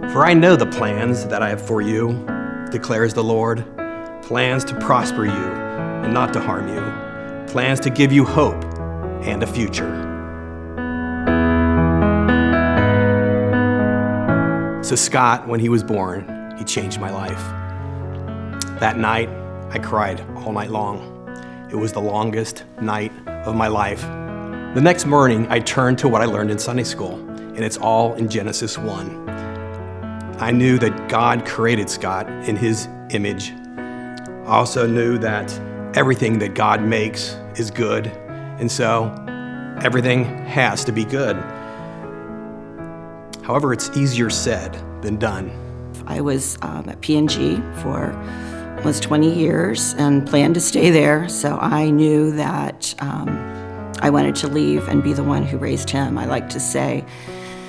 For I know the plans that I have for you, declares the Lord, plans to prosper you and not to harm you, plans to give you hope and a future. So Scott, when he was born, he changed my life. That night, I cried all night long. It was the longest night of my life. The next morning, I turned to what I learned in Sunday school, and it's all in Genesis 1. I knew that God created Scott in his image. I also knew that everything that God makes is good, and so everything has to be good. However, it's easier said than done. I was at P&G for almost 20 years and planned to stay there, so I knew that I wanted to leave and be the one who raised him. I like to say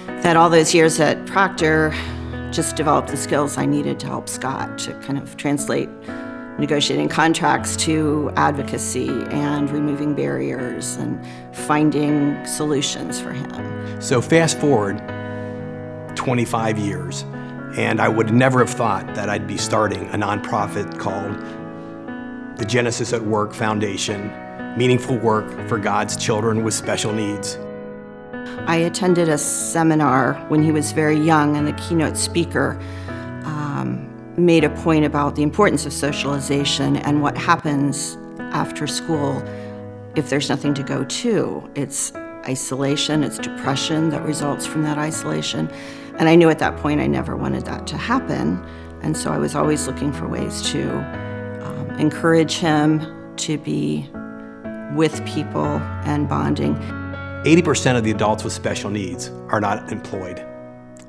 that all those years at Procter just developed the skills I needed to help Scott to kind of translate negotiating contracts to advocacy and removing barriers and finding solutions for him. So fast forward 25 years, and I would never have thought that I'd be starting a nonprofit called the Genesis at Work Foundation, meaningful work for God's children with special needs. I attended a seminar when he was very young, and the keynote speaker made a point about the importance of socialization and what happens after school if there's nothing to go to. It's isolation, it's depression that results from that isolation. And I knew at that point I never wanted that to happen. And so I was always looking for ways to encourage him to be with people and bonding. 80% of the adults with special needs are not employed.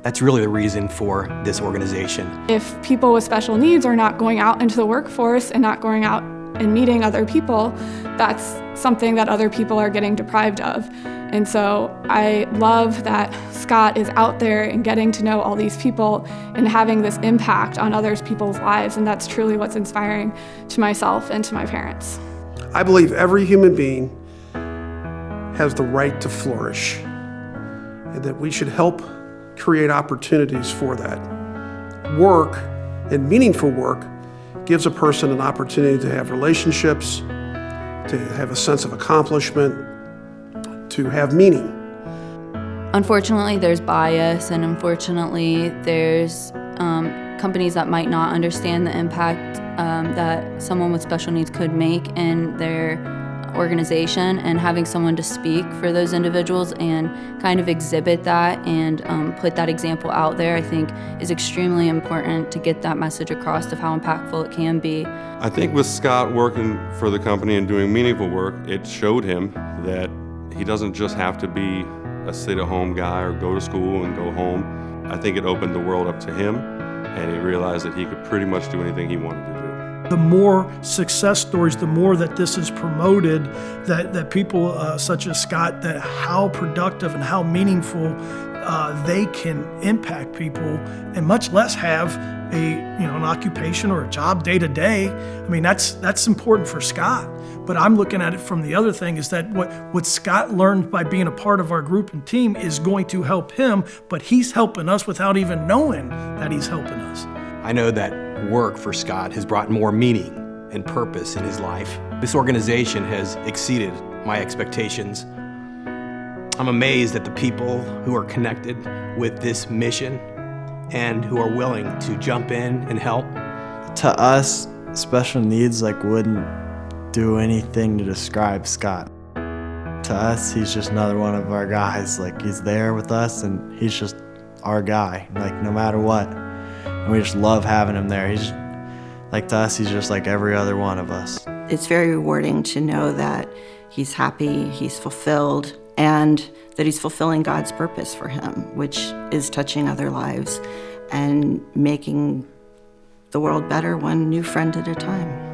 That's really the reason for this organization. If people with special needs are not going out into the workforce and not going out and meeting other people, that's something that other people are getting deprived of. And so I love that Scott is out there and getting to know all these people and having this impact on other people's lives, and that's truly what's inspiring to myself and to my parents. I believe every human being has the right to flourish, and that we should help create opportunities for that. Work, and meaningful work, gives a person an opportunity to have relationships, to have a sense of accomplishment, to have meaning. Unfortunately, there's bias, and unfortunately, there's companies that might not understand the impact that someone with special needs could make in their organization, and having someone to speak for those individuals and kind of exhibit that and put that example out there, I think is extremely important to get that message across of how impactful it can be. I think with Scott working for the company and doing meaningful work, it showed him that he doesn't just have to be a sit-at-home guy or go to school and go home. I think it opened the world up to him, and he realized that he could pretty much do anything he wanted to do. The more success stories, the more that this is promoted, that people such as Scott, that how productive and how meaningful they can impact people, and much less have an occupation or a job day to day. I mean, that's important for Scott. But I'm looking at it from the other thing, is that what Scott learned by being a part of our group and team is going to help him, but he's helping us without even knowing that he's helping us. I know that work for Scott has brought more meaning and purpose in his life. This organization has exceeded my expectations. I'm amazed at the people who are connected with this mission and who are willing to jump in and help. To us, special needs wouldn't do anything to describe Scott. To us, he's just another one of our guys. He's there with us, and he's just our guy, no matter what. And we just love having him there. He's to us, he's just like every other one of us. It's very rewarding to know that he's happy, he's fulfilled, and that he's fulfilling God's purpose for him, which is touching other lives and making the world better one new friend at a time.